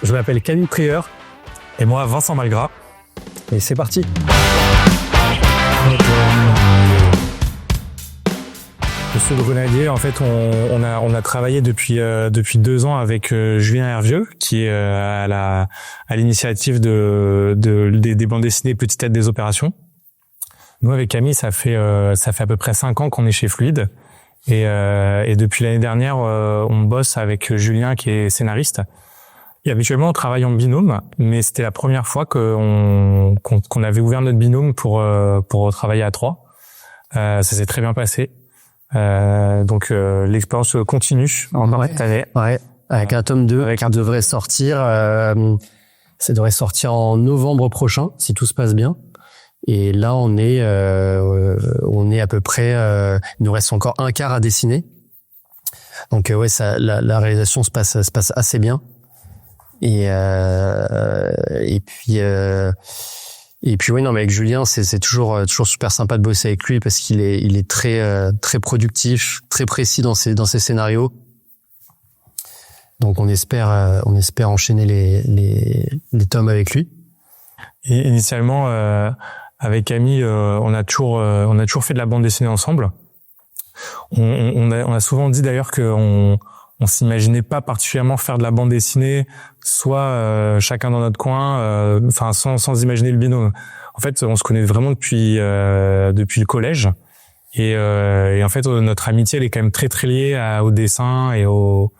Je m'appelle Camille Prieur. Et moi, Vincent Malgras. Et c'est parti. Monsieur le Grenadier, en fait, on a travaillé depuis 2 ans avec Julien Hervieux, qui est à l'initiative des bandes dessinées Petite tête des opérations. Nous, avec Camille, ça fait à peu près 5 ans qu'on est chez Fluide. Et depuis l'année dernière, on bosse avec Julien, qui est scénariste. Et habituellement, on travaille en binôme, mais c'était la première fois qu'on avait ouvert notre binôme pour travailler à 3. Ça s'est très bien passé. Donc l'expérience continue en cette année. Ouais, avec un tome 2 qui devrait sortir. Ça devrait sortir en novembre prochain, si tout se passe bien. Et là, on est à peu près. Il nous reste encore un quart à dessiner. Donc ouais, la réalisation se passe assez bien. Et puis oui, non, mais avec Julien, c'est toujours super sympa de bosser avec lui parce qu'il est très productif, très précis dans ses scénarios. Donc on espère enchaîner les tomes avec lui. Et initialement, avec Camille, on a toujours fait de la bande dessinée ensemble. On a souvent dit d'ailleurs qu'on s'imaginait pas particulièrement faire de la bande dessinée, soit chacun dans notre coin, enfin sans imaginer le binôme. En fait, on se connaît vraiment depuis le collège, et en fait notre amitié elle est quand même très très liée au dessin et au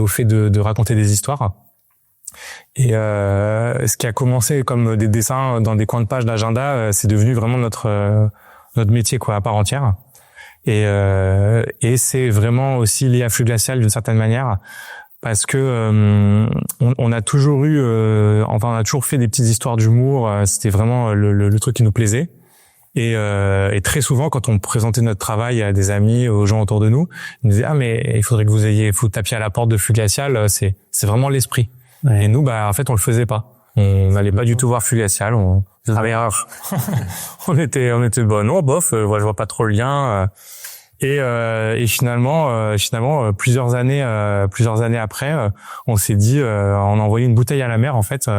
fait de raconter des histoires. Et ce qui a commencé comme des dessins dans des coins de page d'agenda, c'est devenu vraiment notre métier quoi à part entière. Et c'est vraiment aussi lié à Flux Glacial d'une certaine manière parce que on a toujours fait des petites histoires d'humour, c'était vraiment le truc qui nous plaisait. Et très souvent quand on présentait notre travail à des amis, aux gens autour de nous, ils nous disaient mais il faudrait que vous tapiez à la porte de Flux Glacial, c'est vraiment l'esprit. Ouais. Et nous en fait on le faisait pas. On n'allait pas du tout voir Flux Glacial, on était non bof, je vois pas trop le lien. Et finalement plusieurs années après, on s'est dit on a envoyé une bouteille à la mer en fait.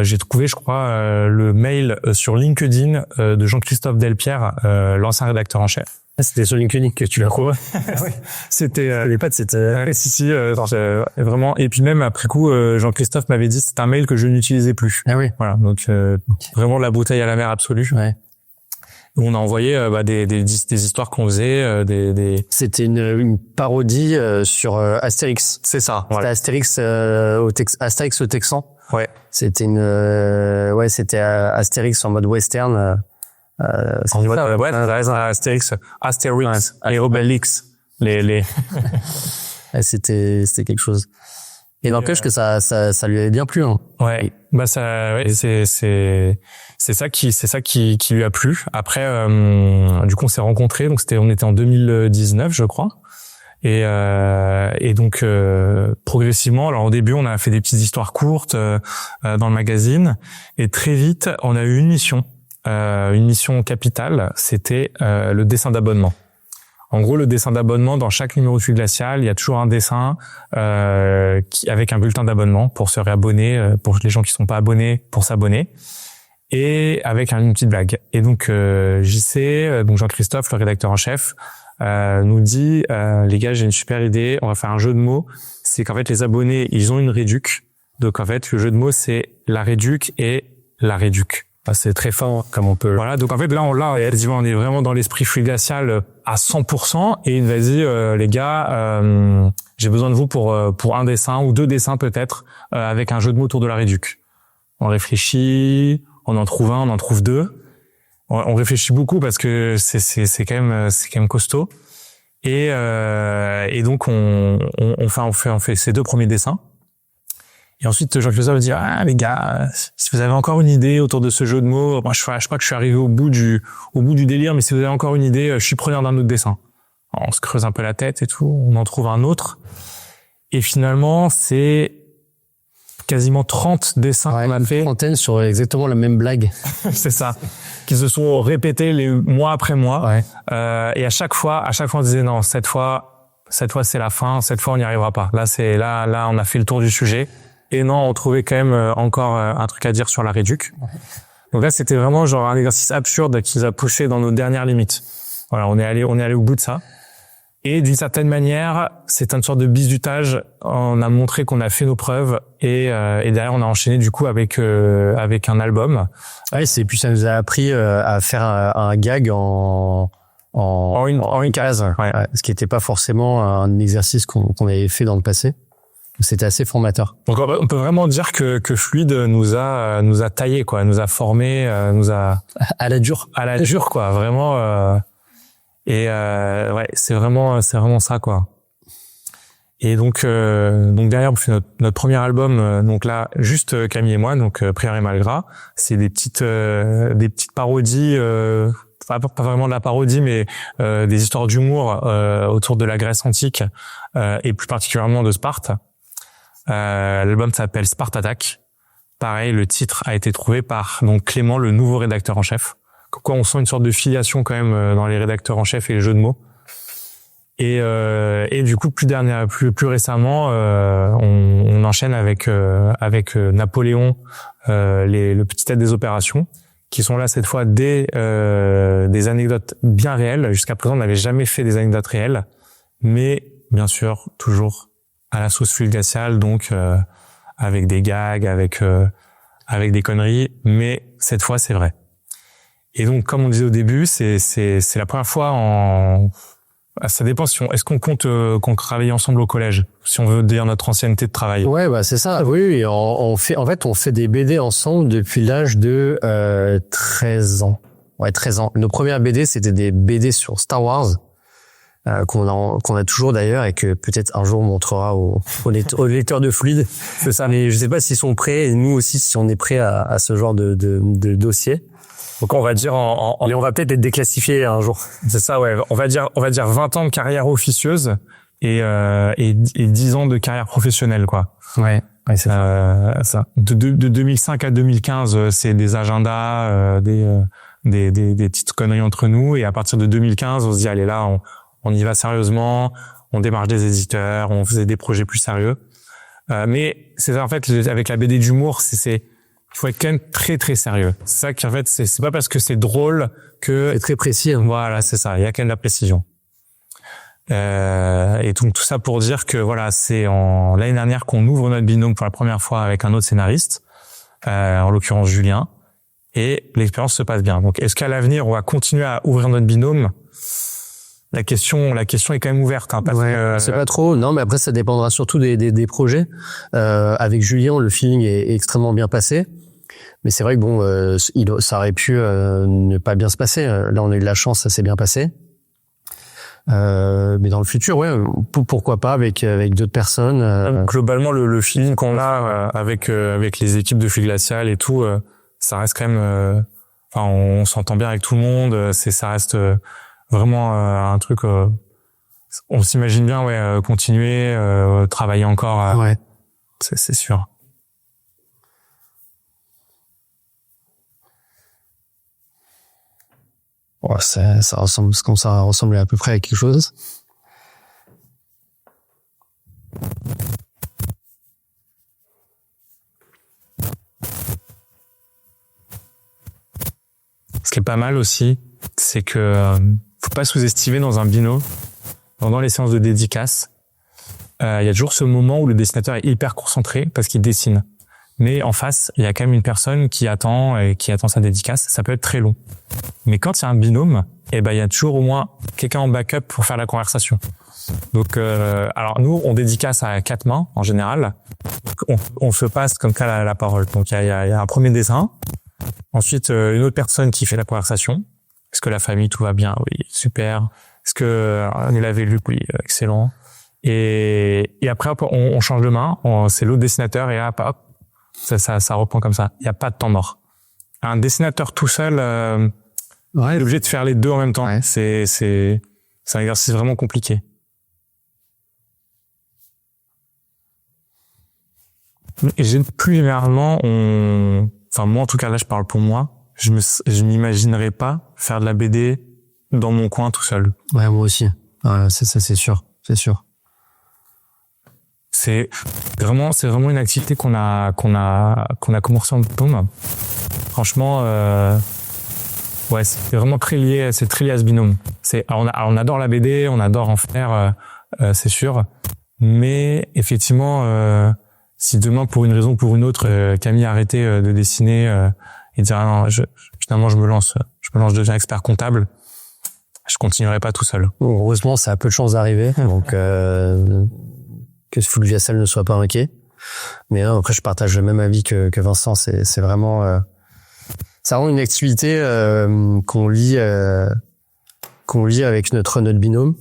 J'ai trouvé je crois le mail sur LinkedIn de Jean-Christophe Delpierre, l'ancien rédacteur en chef. C'était sur LinkedIn que tu l'as trouvé. Oui. C'était les pattes, c'était si vraiment. Et puis même après coup, Jean-Christophe m'avait dit c'est un mail que je n'utilisais plus. Ah oui. Voilà, donc vraiment la bouteille à la mer absolue. Ouais. On a envoyé des histoires qu'on faisait, C'était une parodie sur Astérix. C'est ça. Voilà. C'était Astérix le Texan. Ouais. C'était c'était Astérix en mode western. Astérix et Obélix, les. C'était quelque chose. Et n'empêche que ça lui avait bien plu. Hein. Ouais. C'est ça qui lui a plu. Après, du coup, on s'est rencontrés. Donc on était en 2019, je crois. Et donc progressivement. Alors au début, on a fait des petites histoires courtes dans le magazine. Et très vite, on a eu une mission capitale. C'était le dessin d'abonnement. En gros, le dessin d'abonnement, dans chaque numéro de Flux Glacial, il y a toujours un dessin avec un bulletin d'abonnement pour se réabonner, pour les gens qui sont pas abonnés, pour s'abonner, et avec une petite blague. Et donc JC, donc Jean-Christophe, le rédacteur en chef, nous dit les gars, j'ai une super idée, on va faire un jeu de mots. C'est qu'en fait les abonnés, ils ont une réduc. Donc en fait, le jeu de mots, c'est la réduc et la réduc. C'est très fort comme on peut. Voilà, donc en fait là on est vraiment dans l'esprit Flux Glacial à 100%, et il va dire les gars, j'ai besoin de vous pour un dessin ou 2 dessins peut-être avec un jeu de mots autour de la réduc. On réfléchit, on en trouve 1, on en trouve 2. On réfléchit beaucoup parce que c'est quand même costaud. Et donc on fait ces 2 premiers dessins. Et ensuite, Jean-Christophe va dire les gars, si vous avez encore une idée autour de ce jeu de mots, moi je crois que je suis arrivé au bout du délire, mais si vous avez encore une idée, je suis preneur d'un autre dessin. Alors, on se creuse un peu la tête et tout, on en trouve un autre. Et finalement, c'est quasiment 30 dessins qu'on a fait. Une trentaine sur exactement la même blague. C'est ça. Qui se sont répétés les mois après mois. Ouais. Et à chaque fois, on disait non, cette fois c'est la fin, cette fois on n'y arrivera pas. Là, on a fait le tour du sujet. Et non, on trouvait quand même encore un truc à dire sur la réduc. Donc là, c'était vraiment genre un exercice absurde qui nous a poussé dans nos dernières limites. Voilà, on est allé au bout de ça. Et d'une certaine manière, c'est une sorte de bizutage. On a montré qu'on a fait nos preuves et derrière on a enchaîné du coup avec un album. Ouais, puis ça nous a appris à faire un gag en une case, ouais. Ce qui n'était pas forcément un exercice qu'on avait fait dans le passé. C'était assez formateur. Donc on peut vraiment dire que Fluide nous a taillé quoi, nous a formé, nous a à la dure quoi, vraiment. Ouais, c'est vraiment ça quoi. Et donc derrière on fait notre premier album, donc là juste Camille et moi, donc Prière et Malgras, c'est des petites parodies, pas vraiment de la parodie, mais des histoires d'humour autour de la Grèce antique et plus particulièrement de Sparte. L'album s'appelle Sparte Attack. Pareil, le titre a été trouvé par donc Clément, le nouveau rédacteur en chef. Quoi, on sent une sorte de filiation quand même dans les rédacteurs en chef et les jeux de mots. Et du coup, plus récemment, on enchaîne avec Napoléon, le petit aide des opérations, qui sont là cette fois des anecdotes bien réelles. Jusqu'à présent, on n'avait jamais fait des anecdotes réelles, mais bien sûr toujours à la sauce Fluide Glacial, donc avec des gags, avec des conneries, mais cette fois c'est vrai. Et donc, comme on disait au début, c'est la première fois ça dépend est-ce qu'on compte qu'on travaille ensemble au collège, si on veut dire notre ancienneté de travail. Ouais, bah c'est ça. Oui, on fait des BD ensemble depuis l'âge de 13 ans. Ouais, 13 ans. Nos premières BD, c'était des BD sur Star Wars. Qu'on a toujours d'ailleurs et que peut-être un jour on montrera aux lecteurs de Fluide. C'est ça. Mais je sais pas s'ils sont prêts et nous aussi si on est prêts à ce genre de dossier. Donc on va dire mais on va peut-être être déclassifié un jour. C'est ça, ouais. On va dire 20 ans de carrière officieuse et 10 ans de carrière professionnelle, quoi. Ouais, c'est ça. De 2005 à 2015, c'est des agendas, des petites conneries entre nous, et à partir de 2015, on se dit allez là, on y va sérieusement, on démarche des éditeurs, on faisait des projets plus sérieux. Mais c'est en fait avec la BD d'humour, il faut être quand même très très sérieux. C'est ça qui en fait c'est pas parce que c'est drôle que c'est très précis. Hein. Voilà, c'est ça, il y a quand même de la précision. Et donc tout ça pour dire que voilà, c'est l'année dernière qu'on ouvre notre binôme pour la première fois avec un autre scénariste, en l'occurrence Julien, et l'expérience se passe bien. Donc est-ce qu'à l'avenir on va continuer à ouvrir notre binôme? La question est quand même ouverte, hein, parce que c'est pas trop. Non, mais après ça dépendra surtout des projets. Avec Julien, le feeling est extrêmement bien passé. Mais c'est vrai que bon, ça aurait pu ne pas bien se passer. Là, on a eu de la chance, ça s'est bien passé. Mais dans le futur, ouais, pourquoi pas avec d'autres personnes. Globalement, le feeling qu'on a avec les équipes de Fluide Glacial et tout, ça reste quand même. Enfin, on s'entend bien avec tout le monde. Ça reste vraiment un truc. On s'imagine bien, ouais, continuer, travailler encore. Ouais, c'est sûr. Ouais, ça ressemble à peu près à quelque chose. Ce qui est pas mal aussi, c'est que faut pas sous-estimer dans un binôme, pendant les séances de dédicace, il y a toujours ce moment où le dessinateur est hyper concentré parce qu'il dessine. Mais en face, il y a quand même une personne qui attend sa dédicace. Ça peut être très long. Mais quand il y a un binôme, il y a toujours au moins quelqu'un en backup pour faire la conversation. Donc, alors nous, on dédicace à 4 mains en général. On se passe comme ça la parole. Donc il y a un premier dessin, ensuite une autre personne qui fait la conversation. Est-ce que la famille tout va bien? Oui, super. Est-ce que on est lavé Luc? Oui, excellent. Et après on change de main. C'est l'autre dessinateur et hop. Ça reprend comme ça. Il n'y a pas de temps mort. Un dessinateur tout seul est obligé de faire les deux en même temps. Ouais. C'est un exercice vraiment compliqué. Et plus généralement, enfin moi en tout cas là je parle pour moi, je m'imaginerais pas faire de la BD dans mon coin tout seul. Ouais, moi aussi. C'est ça, c'est sûr. C'est vraiment une activité qu'on a commencé en binôme. Franchement, ouais, c'est vraiment très lié à ce binôme. On adore la BD, on adore en faire, c'est sûr. Mais effectivement, si demain, pour une raison ou pour une autre, Camille a arrêté de dessiner et dire ah non, finalement je me lance, je deviens expert comptable, je continuerai pas tout seul. Bon, heureusement, ça a peu de chances d'arriver, donc que Fulviasel ne soit pas inquiet. Mais non, après, je partage le même avis que Vincent. C'est vraiment une activité qu'on lit avec notre binôme.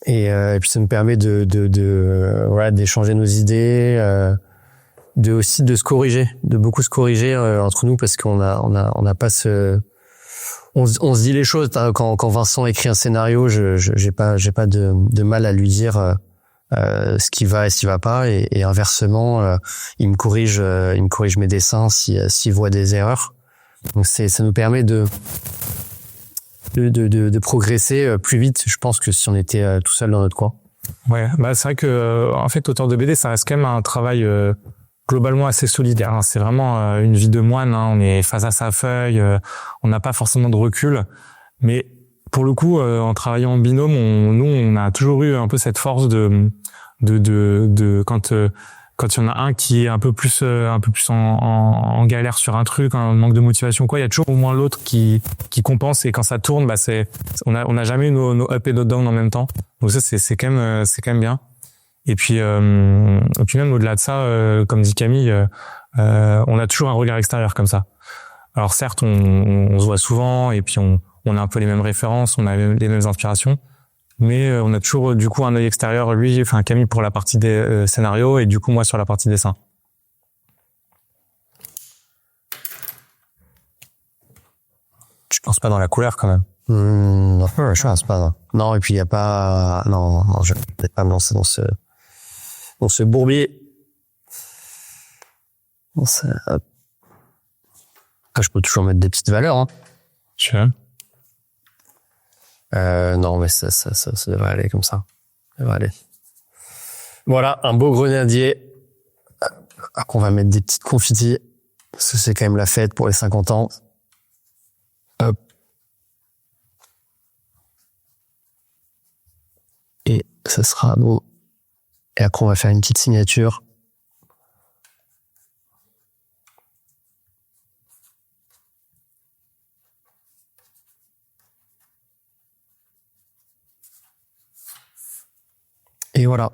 Et puis ça nous permet d'échanger nos idées, aussi de se corriger, de beaucoup se corriger entre nous, parce qu'on n'a pas on se dit les choses. Quand Vincent écrit un scénario, j'ai pas de mal à lui dire ce qui va et ce qui va pas, et inversement, il me corrige mes dessins s'il voit des erreurs. Donc ça nous permet de progresser plus vite, je pense, que si on était tout seul dans notre coin. Ouais, bah c'est vrai que en fait, auteur de BD, ça reste quand même un travail globalement assez solidaire. Hein. C'est vraiment une vie de moine. Hein. On est face à sa feuille, on n'a pas forcément de recul. Mais pour le coup, en travaillant en binôme, on a toujours eu un peu cette force de quand il y en a un qui est un peu plus en galère sur un truc, un manque de motivation, quoi, il y a toujours au moins l'autre qui compense, et quand ça tourne, bah on a jamais eu nos up et nos down en même temps. Donc ça c'est quand même bien. Et puis même au-delà de ça, comme dit Camille, on a toujours un regard extérieur comme ça. Alors certes, on se voit souvent, et puis on a un peu les mêmes références, on a les mêmes inspirations. Mais on a toujours du coup un œil extérieur, Camille pour la partie des scénarios, et du coup moi sur la partie dessin. Je pense pas dans la couleur quand même. Non, je pense pas. Non, et puis il y a pas. Non, je vais pas me lancer dans ce bourbier. Après, je peux toujours mettre des petites valeurs. Hein. Tu vois. Non, mais ça devrait aller comme ça. Ça devrait aller. Voilà, un beau grenadier. Qu'on va mettre des petites confitis, parce que c'est quand même la fête pour les 50 ans. Hop. Et ça sera bon. Et après, on va faire une petite signature. Et voilà.